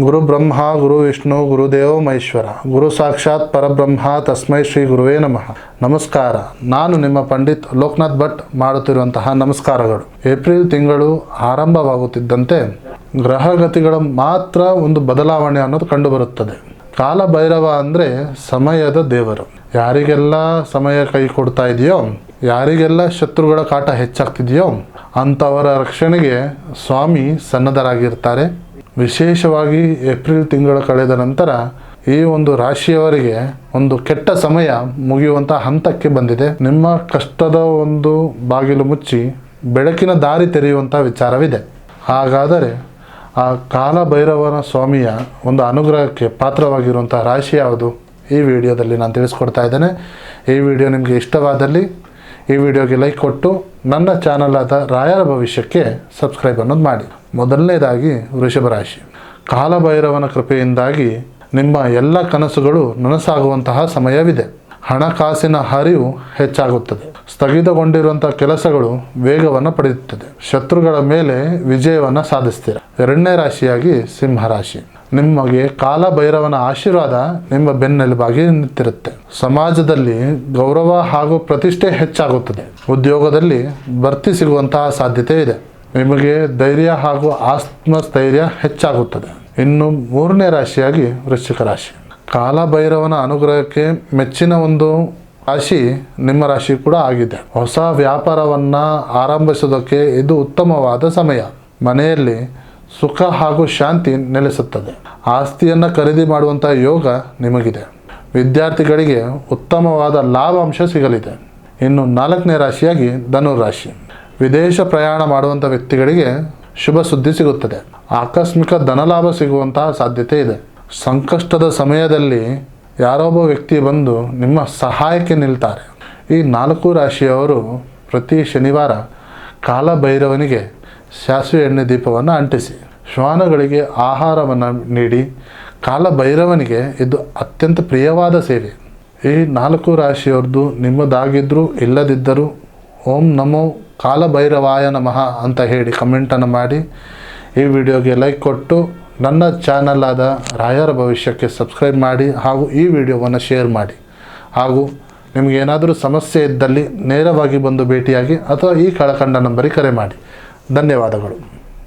ಗುರು ಬ್ರಹ್ಮ ಗುರು ವಿಷ್ಣು ಗುರುದೇವ ಮಹೇಶ್ವರ ಗುರು ಸಾಕ್ಷಾತ್ ಪರಬ್ರಹ್ಮ ತಸ್ಮೈ ಶ್ರೀ ಗುರುವೇ ನಮಃ. ನಮಸ್ಕಾರ. ನಾನು ನಿಮ್ಮ ಪಂಡಿತ್ ಲೋಕನಾಥ್ ಭಟ್ ಮಾಡುತ್ತಿರುವಂತಹ ನಮಸ್ಕಾರಗಳು. ಏಪ್ರಿಲ್ ತಿಂಗಳು ಆರಂಭವಾಗುತ್ತಿದ್ದಂತೆ ಗ್ರಹಗತಿಗಳ ಮಾತ್ರ ಒಂದು ಬದಲಾವಣೆ ಅನ್ನೋದು ಕಂಡುಬರುತ್ತದೆ. ಕಾಲಭೈರವ ಅಂದರೆ ಸಮಯದ ದೇವರು. ಯಾರಿಗೆಲ್ಲ ಸಮಯ ಕೈ ಕೊಡ್ತಾ ಇದೆಯೋ, ಯಾರಿಗೆಲ್ಲ ಶತ್ರುಗಳ ಕಾಟ ಹೆಚ್ಚಾಗ್ತಿದೆಯೋ ಅಂಥವರ ರಕ್ಷಣೆಗೆ ಸ್ವಾಮಿ ಸನ್ನದ್ಧರಾಗಿರ್ತಾರೆ. ವಿಶೇಷವಾಗಿ ಏಪ್ರಿಲ್ ತಿಂಗಳು ಕಳೆದ ನಂತರ ಈ ಒಂದು ರಾಶಿಯವರಿಗೆ ಒಂದು ಕೆಟ್ಟ ಸಮಯ ಮುಗಿಯುವಂಥ ಹಂತಕ್ಕೆ ಬಂದಿದೆ. ನಿಮ್ಮ ಕಷ್ಟದ ಒಂದು ಬಾಗಿಲು ಮುಚ್ಚಿ ಬೆಳಕಿನ ದಾರಿ ತೆರೆಯುವಂಥ ವಿಚಾರವಿದೆ. ಹಾಗಾದರೆ ಆ ಕಾಲಭೈರವನ ಸ್ವಾಮಿಯ ಒಂದು ಅನುಗ್ರಹಕ್ಕೆ ಪಾತ್ರವಾಗಿರುವಂಥ ರಾಶಿ ಯಾವುದು? ಈ ವಿಡಿಯೋದಲ್ಲಿ ನಾನು ತಿಳಿಸ್ಕೊಡ್ತಾ ಇದ್ದೇನೆ. ಈ ವಿಡಿಯೋ ನಿಮಗೆ ಇಷ್ಟವಾದಲ್ಲಿ ಈ ವಿಡಿಯೋಗೆ ಲೈಕ್ ಕೊಟ್ಟು ನನ್ನ ಚಾನಲ್ ಆದ ರಾಯರ ಭವಿಷ್ಯಕ್ಕೆ ಸಬ್ಸ್ಕ್ರೈಬ್ ಅನ್ನೋದು ಮಾಡಿ. ಮೊದಲನೇದಾಗಿ ವೃಷಭ ರಾಶಿ. ಕಾಲಭೈರವನ ಕೃಪೆಯಿಂದಾಗಿ ನಿಮ್ಮ ಎಲ್ಲ ಕನಸುಗಳು ನನಸಾಗುವಂತಹ ಸಮಯವಿದೆ. ಹಣಕಾಸಿನ ಹರಿವು ಹೆಚ್ಚಾಗುತ್ತದೆ. ಸ್ಥಗಿತಗೊಂಡಿರುವಂಥ ಕೆಲಸಗಳು ವೇಗವನ್ನು ಪಡೆಯುತ್ತದೆ. ಶತ್ರುಗಳ ಮೇಲೆ ವಿಜಯವನ್ನು ಸಾಧಿಸ್ತೀರ. ಎರಡನೇ ರಾಶಿಯಾಗಿ ಸಿಂಹರಾಶಿ. ನಿಮಗೆ ಕಾಲಭೈರವನ ಆಶೀರ್ವಾದ ನಿಮ್ಮ ಬೆನ್ನೆಲುಬಾಗಿ ನಿಂತಿರುತ್ತೆ. ಸಮಾಜದಲ್ಲಿ ಗೌರವ ಹಾಗೂ ಪ್ರತಿಷ್ಠೆ ಹೆಚ್ಚಾಗುತ್ತದೆ. ಉದ್ಯೋಗದಲ್ಲಿ ಬಡ್ತಿ ಸಿಗುವಂತಹ ಸಾಧ್ಯತೆ ಇದೆ. ನಿಮಗೆ ಧೈರ್ಯ ಹಾಗೂ ಆತ್ಮಸ್ಥೈರ್ಯ ಹೆಚ್ಚಾಗುತ್ತದೆ. ಇನ್ನು ಮೂರನೇ ರಾಶಿಯಾಗಿ ವೃಶ್ಚಿಕ ರಾಶಿ. ಕಾಲಭೈರವನ ಅನುಗ್ರಹಕ್ಕೆ ಮೆಚ್ಚಿನ ಒಂದು ರಾಶಿ ನಿಮ್ಮ ರಾಶಿ ಕೂಡ ಆಗಿದೆ. ಹೊಸ ವ್ಯಾಪಾರವನ್ನು ಆರಂಭಿಸೋದಕ್ಕೆ ಇದು ಉತ್ತಮವಾದ ಸಮಯ. ಮನೆಯಲ್ಲಿ ಸುಖ ಹಾಗೂ ಶಾಂತಿ ನೆಲೆಸುತ್ತದೆ. ಆಸ್ತಿಯನ್ನು ಖರೀದಿ ಮಾಡುವಂಥ ಯೋಗ ನಿಮಗಿದೆ. ವಿದ್ಯಾರ್ಥಿಗಳಿಗೆ ಉತ್ತಮವಾದ ಲಾಭಾಂಶ ಸಿಗಲಿದೆ. ಇನ್ನು ನಾಲ್ಕನೇ ರಾಶಿಯಾಗಿ ಧನುರಾಶಿ. ವಿದೇಶ ಪ್ರಯಾಣ ಮಾಡುವಂಥ ವ್ಯಕ್ತಿಗಳಿಗೆ ಶುಭ ಸುದ್ದಿ ಸಿಗುತ್ತದೆ. ಆಕಸ್ಮಿಕ ಧನಲಾಭ ಸಿಗುವಂತಹ ಸಾಧ್ಯತೆ ಇದೆ. ಸಂಕಷ್ಟದ ಸಮಯದಲ್ಲಿ ಯಾರೊಬ್ಬ ವ್ಯಕ್ತಿ ಬಂದು ನಿಮ್ಮ ಸಹಾಯಕ್ಕೆ ನಿಲ್ತಾರೆ. ಈ 4 ರಾಶಿಯವರು ಪ್ರತಿ ಶನಿವಾರ ಕಾಲಭೈರವನಿಗೆ ಸಾಸಿವೆ ಎಣ್ಣೆ ದೀಪವನ್ನು ಅಂಟಿಸಿ ಶ್ವಾನಗಳಿಗೆ ಆಹಾರವನ್ನು ನೀಡಿ. ಕಾಲಭೈರವನಿಗೆ ಇದು ಅತ್ಯಂತ ಪ್ರಿಯವಾದ ಸೇವೆ. ಈ 4 ರಾಶಿಯವ್ರದ್ದು ನಿಮ್ಮದಾಗಿದ್ದರೂ ಇಲ್ಲದಿದ್ದರೂ ಓಂ ನಮೋ ಕಾಲಭೈರವಾಯ ನಮಃ ಅಂತ ಹೇಳಿ ಕಮೆಂಟನ್ನು ಮಾಡಿ. ಈ ವಿಡಿಯೋಗೆ ಲೈಕ್ ಕೊಟ್ಟು ನನ್ನ ಚಾನಲ್ ಆದ ರಾಯರ ಭವಿಷ್ಯಕ್ಕೆ ಸಬ್ಸ್ಕ್ರೈಬ್ ಮಾಡಿ ಹಾಗೂ ಈ ವಿಡಿಯೋವನ್ನು ಶೇರ್ ಮಾಡಿ. ಹಾಗೂ ನಿಮಗೇನಾದರೂ ಸಮಸ್ಯೆ ಇದ್ದಲ್ಲಿ ನೇರವಾಗಿ ಬಂದು ಭೇಟಿಯಾಗಿ ಅಥವಾ ಈ ಕೆಳಕಂಡ ನಂಬರಿಗೆ ಕರೆ ಮಾಡಿ. ಧನ್ಯವಾದಗಳು.